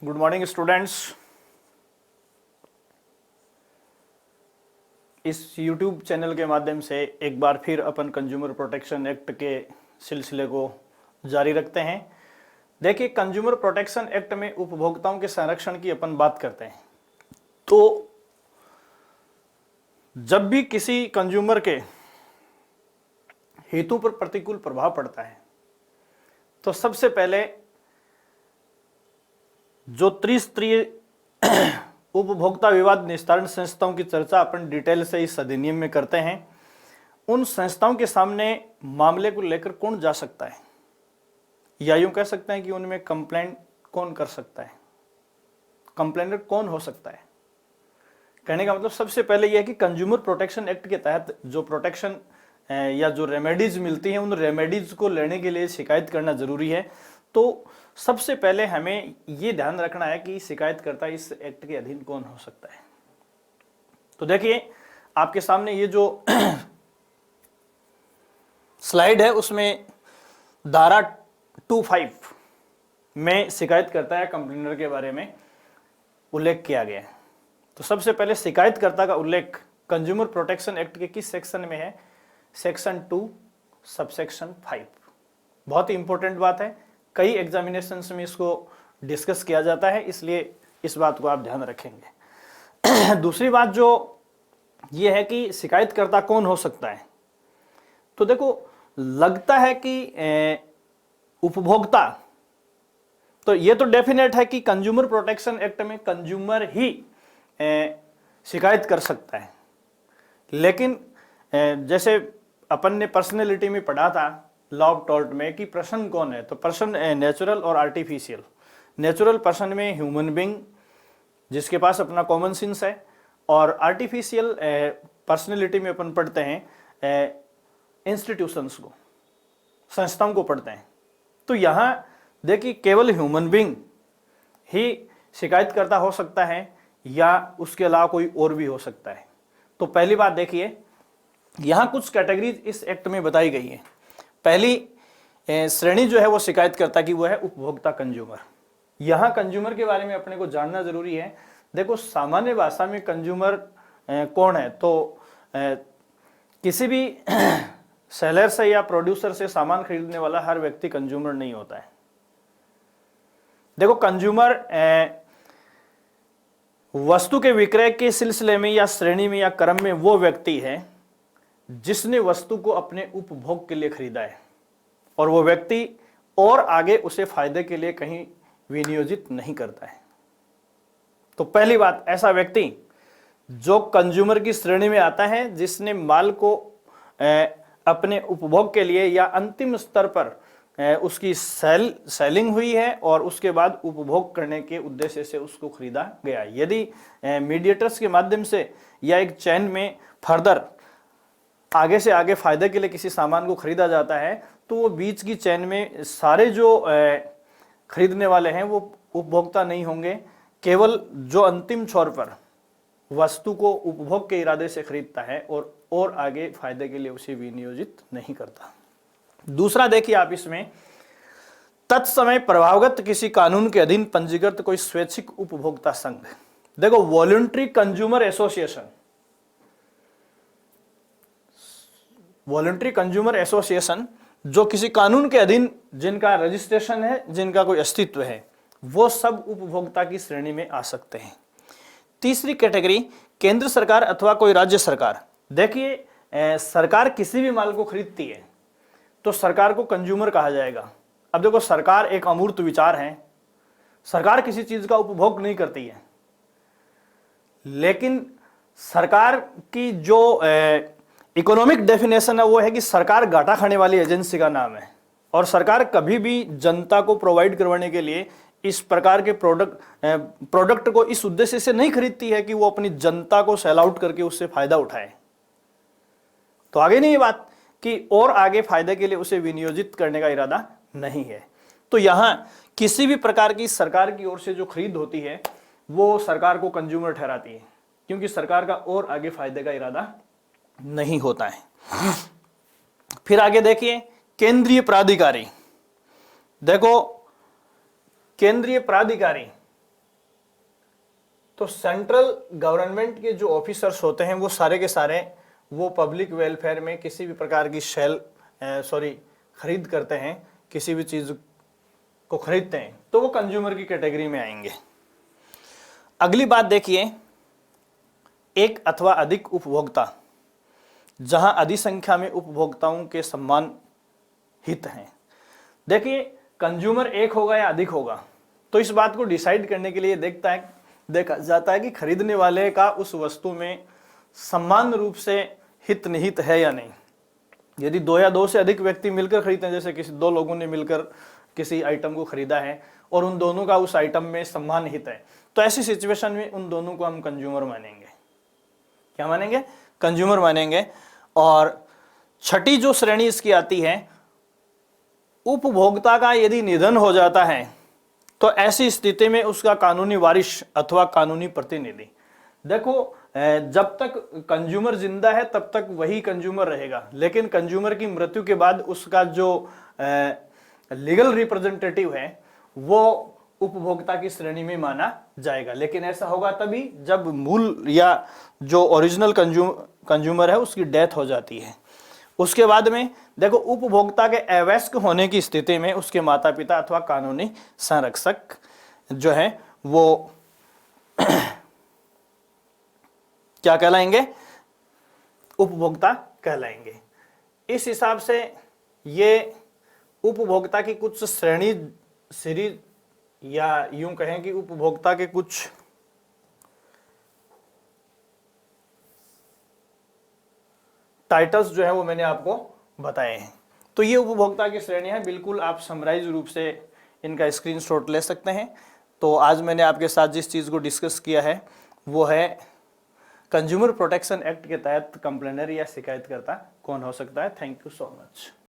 Good morning students. इस YouTube channel के माध्यम से एक बार फिर अपन कंज्यूमर प्रोटेक्शन एक्ट के सिलसिले को जारी रखते हैं। देखिए, कंज्यूमर प्रोटेक्शन एक्ट में उपभोक्ताओं के संरक्षण की अपन बात करते हैं। तो जब भी किसी कंज्यूमर के हितों पर प्रतिकूल प्रभाव पड़ता है तो सबसे पहले जो त्रिस्तरीय उपभोक्ता विवाद निस्तारण संस्थाओं की चर्चा अपन डिटेल से इस अधिनियम में करते हैं। उन संस्थाओं के सामने मामले को लेकर कौन जा सकता है, या यूं कह सकते हैं कि उनमें कंप्लेंट कौन कर सकता है, कंप्लेनर कौन हो सकता है। कहने का मतलब सबसे पहले यह है कि कंज्यूमर प्रोटेक्शन एक्ट के तहत जो प्रोटेक्शन या जो रेमेडीज मिलती हैं उन रेमेडीज को लेने के लिए शिकायत करना जरूरी है। तो सबसे पहले हमें यह ध्यान रखना है कि शिकायतकर्ता इस एक्ट के अधीन कौन हो सकता है। तो देखिए, आपके सामने ये जो स्लाइड है उसमें धारा 25 में शिकायतकर्ता या कंप्लेनर के बारे में उल्लेख किया गया है। तो सबसे पहले शिकायतकर्ता का उल्लेख कंज्यूमर प्रोटेक्शन एक्ट के किस सेक्शन में है? Section 2 subsection 5। बहुत ही इंपॉर्टेंट बात है, कई एग्जामिनेशंस में इसको डिस्कस किया जाता है, इसलिए इस बात को आप ध्यान रखेंगे। दूसरी बात जो ये है कि शिकायतकर्ता कौन हो सकता है। तो देखो, लगता है कि उपभोक्ता, तो ये तो डेफिनेट है कि कंज्यूमर प्रोटेक्शन एक्ट में कंज्यूमर ही शिकायत कर सकता है। लेकिन जैसे अपन ने पर्सनैलिटी में पढ़ा था लॉ ऑफ टॉर्ट में कि पर्सन कौन है, तो पर्सन नेचुरल और आर्टिफिशियल। नेचुरल पर्सन में ह्यूमन बीइंग जिसके पास अपना कॉमन सेंस है, और आर्टिफिशियल पर्सनैलिटी में अपन पढ़ते हैं इंस्टीट्यूशंस को, संस्थाओं को पढ़ते हैं। तो यहाँ देखिए, केवल ह्यूमन बीइंग ही शिकायतकर्ता हो सकता है या उसके अलावा कोई और भी हो सकता है। तो पहली बात देखिए, यहाँ कुछ कैटेगरीज इस एक्ट में बताई गई है। पहली श्रेणी जो है वो शिकायतकर्ता की, वो है उपभोक्ता कंज्यूमर। यहाँ कंज्यूमर के बारे में अपने को जानना जरूरी है। देखो, सामान्य भाषा में कंज्यूमर कौन है, तो किसी भी सेलर से या प्रोड्यूसर से सामान खरीदने वाला हर व्यक्ति कंज्यूमर नहीं होता है। देखो, कंज्यूमर वस्तु के विक्रय के सिलसिले में या श्रेणी में या क्रम में वो व्यक्ति है जिसने वस्तु को अपने उपभोग के लिए खरीदा है, और वो व्यक्ति और आगे उसे फायदे के लिए कहीं विनियोजित नहीं करता है। तो पहली बात, ऐसा व्यक्ति जो कंज्यूमर की श्रेणी में आता है, जिसने माल को अपने उपभोग के लिए या अंतिम स्तर पर उसकी सेलिंग हुई है और उसके बाद उपभोग करने के उद्देश्य से उसको खरीदा गया। यदि मीडिएटर्स के माध्यम से या एक चैन में फर्दर आगे से आगे फायदे के लिए किसी सामान को खरीदा जाता है, तो वो बीच की चैन में सारे जो खरीदने वाले हैं वो उपभोक्ता नहीं होंगे। केवल जो अंतिम छोर पर वस्तु को उपभोग के इरादे से खरीदता है और आगे फायदे के लिए उसे विनियोजित नहीं करता। दूसरा देखिए आप, इसमें तत्समय प्रभावगत किसी कानून के अधीन पंजीकृत कोई स्वैच्छिक उपभोक्ता संघ। देखो, voluntary consumer association, voluntary consumer association जो किसी कानून के अधीन जिनका रजिस्ट्रेशन है, जिनका कोई अस्तित्व है, वो सब उपभोक्ता की श्रेणी में आ सकते हैं। तीसरी कैटेगरी, केंद्र सरकार अथवा कोई राज्य सरकार। देखिए, सरकार किसी भी माल को खरीदती है तो सरकार को कंज्यूमर कहा जाएगा। अब देखो, सरकार एक अमूर्त विचार है, सरकार किसी चीज का उपभोग नहीं करती है, लेकिन सरकार की जो इकोनॉमिक डेफिनेशन है वो है कि सरकार घाटा खाने वाली एजेंसी का नाम है, और सरकार कभी भी जनता को प्रोवाइड करवाने के लिए इस प्रकार के प्रोडक्ट को इस उद्देश्य से नहीं खरीदती है कि वो अपनी जनता को सेल आउट करके उससे फायदा उठाए। तो आगे नहीं ये बात कि और आगे फायदे के लिए उसे विनियोजित करने का इरादा नहीं है। तो यहां किसी भी प्रकार की सरकार की ओर से जो खरीद होती है वो सरकार को कंज्यूमर ठहराती है, क्योंकि सरकार का और आगे फायदे का इरादा नहीं होता है। फिर आगे देखिए, केंद्रीय प्राधिकारी। देखो, केंद्रीय प्राधिकारी तो सेंट्रल गवर्नमेंट के जो ऑफिसर्स होते हैं वो सारे के सारे वो पब्लिक वेलफेयर में किसी भी प्रकार की खरीद करते हैं, किसी भी चीज को खरीदते हैं, तो वो कंज्यूमर की कैटेगरी में आएंगे। अगली बात देखिए, एक अथवा अधिक उपभोक्ता, जहां अधिक संख्या में उपभोक्ताओं के समान हित हैं। देखिए कंज्यूमर एक होगा या अधिक होगा, तो इस बात को डिसाइड करने के लिए देखा जाता है कि खरीदने वाले का उस वस्तु में समान रूप से हित निहित है या नहीं। यदि दो या दो से अधिक व्यक्ति मिलकर खरीदते हैं, जैसे किसी दो लोगों ने मिलकर किसी आइटम को खरीदा है और उन दोनों का उस आइटम में समान हित है, तो ऐसी सिचुएशन में उन दोनों को हम कंज्यूमर मानेंगे। क्या मानेंगे? कंज्यूमर मानेंगे। और छठी जो श्रेणी इसकी आती है, उपभोक्ता का यदि निधन हो जाता है तो ऐसी स्थिति में उसका कानूनी वारिस अथवा कानूनी प्रतिनिधि। देखो जब तक कंज्यूमर जिंदा है तब तक वही कंज्यूमर रहेगा, लेकिन कंज्यूमर की मृत्यु के बाद उसका जो लीगल रिप्रेजेंटेटिव है वो उपभोक्ता की श्रेणी में माना जाएगा। लेकिन ऐसा होगा तभी जब मूल या जो ओरिजिनल कंज्यूमर है उसकी डेथ हो जाती है। उसके बाद में देखो, उपभोक्ता के अवयस्क होने की स्थिति में उसके माता पिता अथवा कानूनी संरक्षक जो है वो क्या कहलाएंगे? उपभोक्ता कहलाएंगे। इस हिसाब से ये उपभोक्ता की कुछ सीरीज या यूं कहें कि उपभोक्ता के कुछ टाइटल्स जो है वो मैंने आपको बताए हैं। तो ये उपभोक्ता की श्रेणी है, बिल्कुल आप समराइज रूप से इनका स्क्रीनशॉट ले सकते हैं। तो आज मैंने आपके साथ जिस चीज़ को डिस्कस किया है वो है कंज्यूमर प्रोटेक्शन एक्ट के तहत कंप्लेनर या शिकायतकर्ता कौन हो सकता है। Thank you so much.